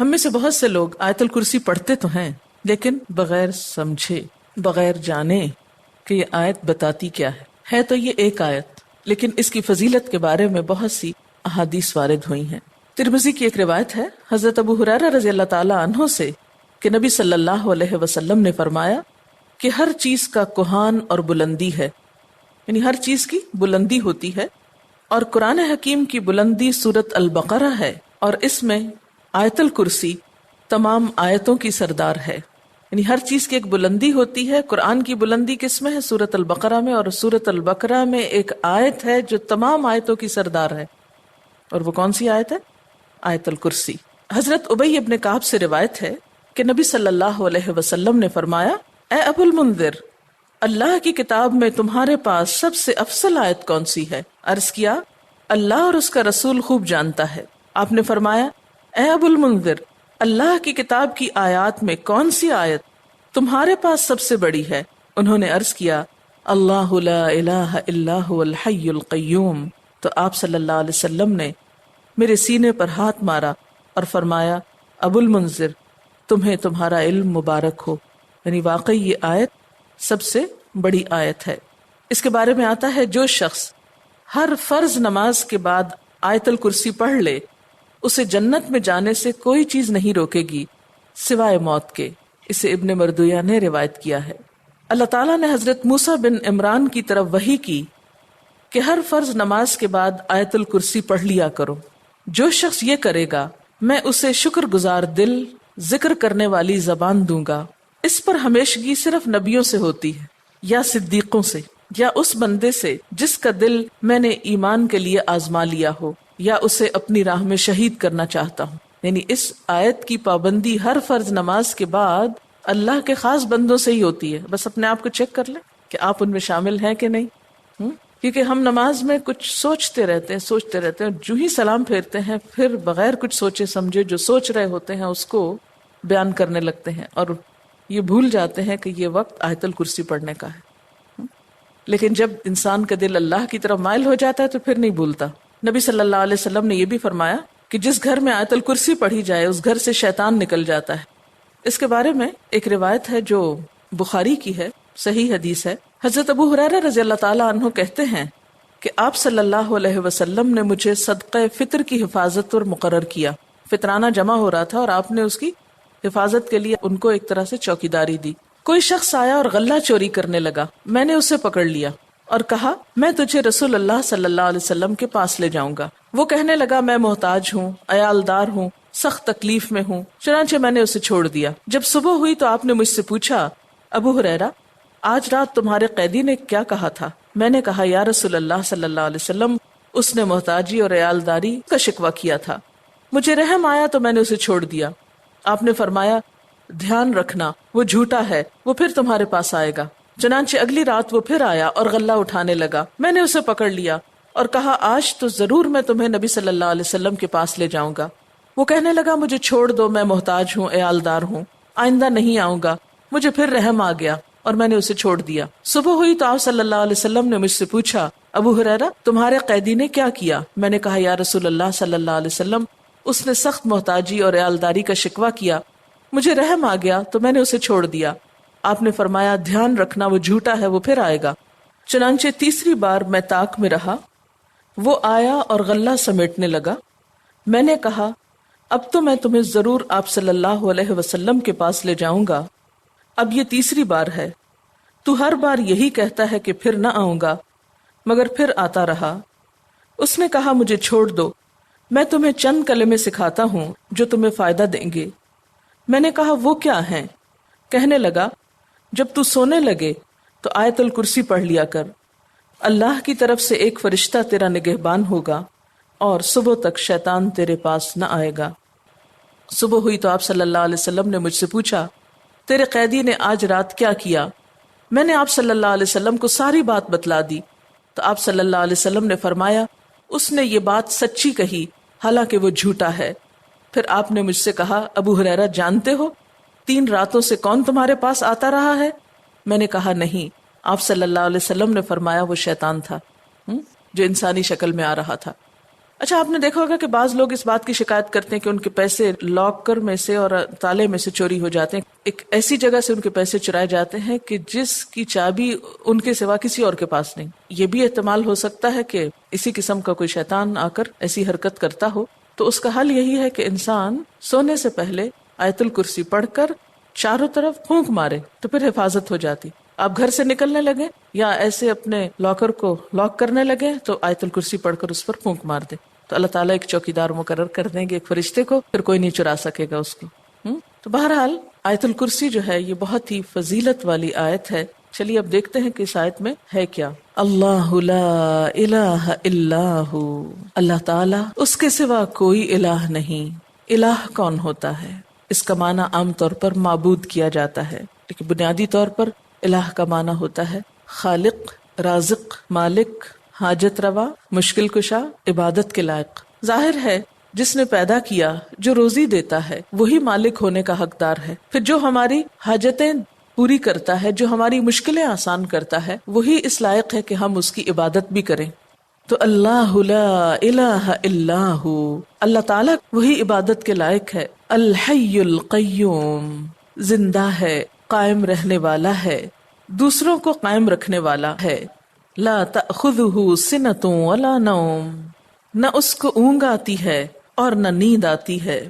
ہم میں سے بہت سے لوگ آیت الکرسی پڑھتے تو ہیں لیکن بغیر سمجھے، بغیر جانے کہ یہ آیت بتاتی کیا ہے تو یہ ایک آیت، لیکن اس کی فضیلت کے بارے میں بہت سی احادیث وارد ہوئی ہیں۔ ترمذی کی ایک روایت ہے حضرت ابو ہریرہ رضی اللہ تعالی عنہ سے کہ نبی صلی اللہ علیہ وسلم نے فرمایا کہ ہر چیز کا کوہان اور بلندی ہے، یعنی ہر چیز کی بلندی ہوتی ہے، اور قرآن حکیم کی بلندی سورۃ البقرہ ہے، اور اس میں آیت الکرسی تمام آیتوں کی سردار ہے۔ یعنی ہر چیز کی ایک بلندی ہوتی ہے۔ قرآن کی بلندی کس میں ہے؟ سورۃ البقرہ میں، اور سورۃ البقرہ میں ایک آیت ہے جو تمام آیتوں کی سردار ہے، اور وہ کون سی آیت ہے؟ آیت الکرسی۔ حضرت ابی ابن کعب سے روایت ہے کہ نبی صلی اللہ علیہ وسلم نے فرمایا، اے ابو المنذر، اللہ کی کتاب میں تمہارے پاس سب سے افضل آیت کون سی ہے؟ عرض کیا، اللہ اور اس کا رسول خوب جانتا ہے۔ آپ نے فرمایا، اے ابو المنذر، اللہ کی کتاب کی آیات میں کون سی آیت تمہارے پاس سب سے بڑی ہے؟ انہوں نے عرض کیا، اللہ لا الہ الا هو الحی القیوم۔ تو آپ صلی اللہ علیہ وسلم نے میرے سینے پر ہاتھ مارا اور فرمایا، ابو المنذر، تمہیں تمہارا علم مبارک ہو، یعنی واقعی یہ آیت سب سے بڑی آیت ہے۔ اس کے بارے میں آتا ہے، جو شخص ہر فرض نماز کے بعد آیت الکرسی پڑھ لے، اسے جنت میں جانے سے کوئی چیز نہیں روکے گی سوائے موت کے۔ اسے ابن مردویہ نے روایت کیا ہے۔ اللہ تعالیٰ نے حضرت موسیٰ بن عمران کی طرف وحی کی کہ ہر فرض نماز کے بعد آیت الکرسی پڑھ لیا کرو۔ جو شخص یہ کرے گا، میں اسے شکر گزار دل، ذکر کرنے والی زبان دوں گا۔ اس پر ہمیشگی صرف نبیوں سے ہوتی ہے، یا صدیقوں سے، یا اس بندے سے جس کا دل میں نے ایمان کے لیے آزما لیا ہو، یا اسے اپنی راہ میں شہید کرنا چاہتا ہوں۔ یعنی اس آیت کی پابندی ہر فرض نماز کے بعد اللہ کے خاص بندوں سے ہی ہوتی ہے۔ بس اپنے آپ کو چیک کر لیں کہ آپ ان میں شامل ہیں کہ نہیں۔ کیونکہ ہم نماز میں کچھ سوچتے رہتے ہیں، جو ہی سلام پھیرتے ہیں پھر بغیر کچھ سوچے سمجھے جو سوچ رہے ہوتے ہیں اس کو بیان کرنے لگتے ہیں، اور یہ بھول جاتے ہیں کہ یہ وقت آیت الکرسی پڑھنے کا ہے۔ لیکن جب انسان کا دل اللہ کی طرف مائل ہو جاتا ہے تو پھر نہیں بھولتا۔ نبی صلی اللہ علیہ وسلم نے یہ بھی فرمایا کہ جس گھر میں آیت الکرسی پڑھی جائے اس گھر سے شیطان نکل جاتا ہے۔ اس کے بارے میں ایک روایت ہے جو بخاری کی ہے، صحیح حدیث ہے۔ حضرت ابو ہریرہ رضی اللہ تعالی عنہ کہتے ہیں کہ آپ صلی اللہ علیہ وسلم نے مجھے صدقہ فطر کی حفاظت پر مقرر کیا۔ فطرانہ جمع ہو رہا تھا اور آپ نے اس کی حفاظت کے لیے ان کو ایک طرح سے چوکیداری دی۔ کوئی شخص آیا اور غلہ چوری کرنے لگا، میں نے اسے پکڑ لیا اور کہا، میں تجھے رسول اللہ صلی اللہ علیہ وسلم کے پاس لے جاؤں گا۔ وہ کہنے لگا، میں محتاج ہوں، عیالدار ہوں، سخت تکلیف میں ہوں۔ چنانچہ میں نے اسے چھوڑ دیا۔ جب صبح ہوئی تو آپ نے مجھ سے پوچھا، ابو ہریرہ، آج رات تمہارے قیدی نے کیا کہا تھا؟ میں نے کہا، یا رسول اللہ صلی اللہ علیہ وسلم، اس نے محتاجی اور عیالداری کا شکوہ کیا تھا۔ مجھے رحم آیا تو میں نے اسے چھوڑ دیا۔ آپ نے فرمایا، دھیان رکھنا، وہ جھوٹا ہے، وہ پھر تمہارے پاس آئے گا۔ چنانچہ اگلی رات وہ پھر آیا اور غلہ اٹھانے لگا۔ میں نے اسے پکڑ لیا اور کہا، آج تو ضرور میں تمہیں نبی صلی اللہ علیہ وسلم کے پاس لے جاؤں گا۔ وہ کہنے لگا، مجھے چھوڑ دو، میں محتاج ہوں، عیالدار ہوں، آئندہ نہیں آؤں گا۔ مجھے پھر رحم آ گیا اور میں نے اسے چھوڑ دیا۔ صبح ہوئی تو آپ صلی اللہ علیہ وسلم نے مجھ سے پوچھا، ابو ہریرہ، تمہارے قیدی نے کیا کیا؟ میں نے کہا، یا رسول اللہ صلی اللہ علیہ وسلم، اس نے سخت محتاجی اور عیالداری کا شکوہ کیا، مجھے رحم آ گیا تو میں نے اسے چھوڑ دیا۔ آپ نے فرمایا، دھیان رکھنا، وہ جھوٹا ہے، وہ پھر آئے گا۔ چنانچہ تیسری بار میں طاق میں رہا، وہ آیا اور غلہ سمیٹنے لگا۔ میں نے کہا، اب تو میں تمہیں ضرور آپ صلی اللہ علیہ وسلم کے پاس لے جاؤں گا، اب یہ تیسری بار ہے۔ تو ہر بار یہی کہتا ہے کہ پھر نہ آؤں گا، مگر پھر آتا رہا۔ اس نے کہا، مجھے چھوڑ دو، میں تمہیں چند کلمے سکھاتا ہوں جو تمہیں فائدہ دیں گے۔ میں نے کہا، وہ کیا ہیں؟ کہنے لگا، جب تو سونے لگے تو آیت الکرسی پڑھ لیا کر، اللہ کی طرف سے ایک فرشتہ تیرا نگہبان ہوگا اور صبح تک شیطان تیرے پاس نہ آئے گا۔ صبح ہوئی تو آپ صلی اللہ علیہ وسلم نے مجھ سے پوچھا، تیرے قیدی نے آج رات کیا کیا؟ میں نے آپ صلی اللہ علیہ وسلم کو ساری بات بتلا دی تو آپ صلی اللہ علیہ وسلم نے فرمایا، اس نے یہ بات سچی کہی، حالانکہ وہ جھوٹا ہے۔ پھر آپ نے مجھ سے کہا، ابو ہریرہ، جانتے ہو 3 راتوں سے کون تمہارے پاس آتا رہا ہے؟ میں نے کہا، نہیں۔ آپ صلی اللہ علیہ وسلم نے فرمایا، وہ شیطان تھا جو انسانی شکل میں آ رہا تھا۔ اچھا، آپ نے دیکھا ہوگا کہ بعض لوگ اس بات کی شکایت کرتے ہیں کہ ان کے پیسے لاکر میں سے اور تالے میں سے چوری ہو جاتے ہیں. ایک ایسی جگہ سے ان کے پیسے چرائے جاتے ہیں کہ جس کی چابی ان کے سوا کسی اور کے پاس نہیں. یہ بھی احتمال ہو سکتا ہے کہ اسی قسم کا کوئی شیطان آ کر ایسی حرکت کرتا ہو. تو اس کا حل یہی ہے کہ انسان سونے سے پہلے آیت الکرسی پڑھ کر چاروں طرف پھونک مارے تو پھر حفاظت ہو جاتی. آپ گھر سے نکلنے لگے یا ایسے اپنے لاکر کو لاک کرنے لگے تو آیت الکرسی پڑھ کر اس پر پھونک مار دے تو اللہ تعالیٰ ایک چوکیدار مقرر کر دیں گے، ایک فرشتے کو، پھر کوئی نہیں چرا سکے گا اس کو. تو بہرحال آیت الکرسی جو ہے یہ بہت ہی فضیلت والی آیت ہے. چلیے اب دیکھتے ہیں کہ اس آیت میں ہے کیا. اللہ لا الہ الا ہو، اللہ تعالیٰ اس کے سوا کوئی الہ نہیں. الہ کون ہوتا ہے؟ اس کا معنی عام طور پر معبود کیا جاتا ہے، لیکن بنیادی طور پر الہ کا معنی ہوتا ہے خالق، رازق، مالک، حاجت روا، مشکل کشا، عبادت کے لائق. ظاہر ہے جس نے پیدا کیا، جو روزی دیتا ہے، وہی مالک ہونے کا حقدار ہے. پھر جو ہماری حاجتیں پوری کرتا ہے، جو ہماری مشکلیں آسان کرتا ہے، وہی اس لائق ہے کہ ہم اس کی عبادت بھی کریں. تو اللہ لا الہ الا ہو، اللہ تعالیٰ وہی عبادت کے لائق ہے. الحی القیوم، زندہ ہے، قائم رہنے والا ہے، دوسروں کو قائم رکھنے والا ہے. لا تأخذہ سنۃ ولا نوم، نہ اس کو اونگ آتی ہے اور نہ نیند آتی ہے.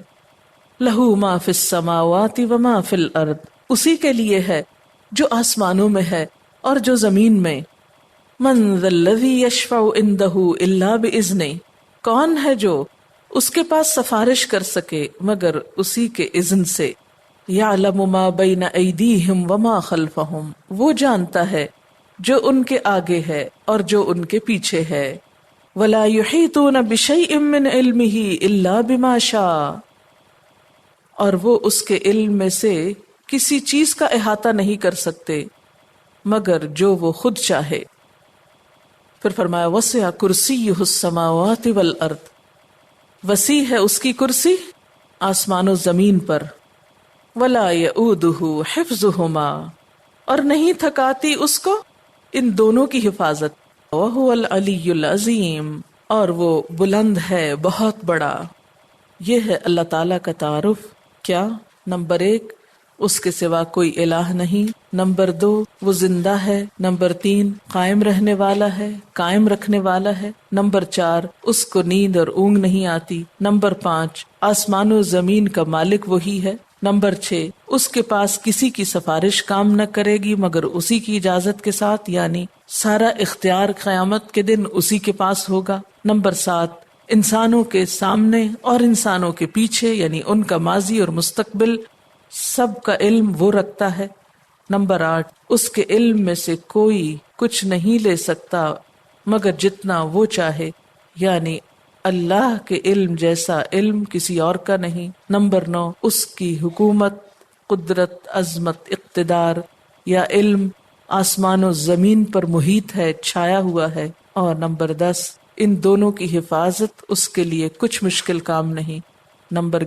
لہ ما فی السماوات وما فی الارض، اسی کے لیے ہے جو آسمانوں میں ہے اور جو زمین میں. من ذا الذی یشفع عندہ الا باذنہ، کون ہے جو اس کے پاس سفارش کر سکے مگر اسی کے اذن سے. یعلم ما بین ایدیہم وما خلفہم، وہ جانتا ہے جو ان کے آگے ہے اور جو ان کے پیچھے ہے. ولا یحیطون بشیء من علمہ الا بما شاء، اور وہ اس کے علم میں سے کسی چیز کا احاطہ نہیں کر سکتے مگر جو وہ خود چاہے. پھر فرمایا وسع کرسیہ السماوات والارض، وسیع ہے اس کی کرسی آسمان و زمین پر. ولا یؤودہ حفظہما، اور نہیں تھکاتی اس کو ان دونوں کی حفاظت. وہو العلی العظیم، اور وہ بلند ہے، بہت بڑا. یہ ہے اللہ تعالیٰ کا تعارف. کیا؟ نمبر 1، اس کے سوا کوئی الہ نہیں. نمبر 2، وہ زندہ ہے. نمبر 3، قائم رہنے والا ہے، قائم رکھنے والا ہے. نمبر 4، اس کو نیند اور اونگ نہیں آتی. نمبر 5، آسمان و زمین کا مالک وہی ہے. نمبر 6، اس کے پاس کسی کی سفارش کام نہ کرے گی مگر اسی کی اجازت کے ساتھ، یعنی سارا اختیار قیامت کے دن اسی کے پاس ہوگا. نمبر 7، انسانوں کے سامنے اور انسانوں کے پیچھے، یعنی ان کا ماضی اور مستقبل سب کا علم وہ رکھتا ہے. نمبر 8، اس کے علم میں سے کوئی کچھ نہیں لے سکتا مگر جتنا وہ چاہے، یعنی اللہ کے علم جیسا علم کسی اور کا نہیں. نمبر 9، اس کی حکومت، قدرت، عظمت، اقتدار یا علم آسمان و زمین پر محیط ہے، چھایا ہوا ہے. اور نمبر 10، ان دونوں کی حفاظت اس کے لیے کچھ مشکل کام نہیں. نمبر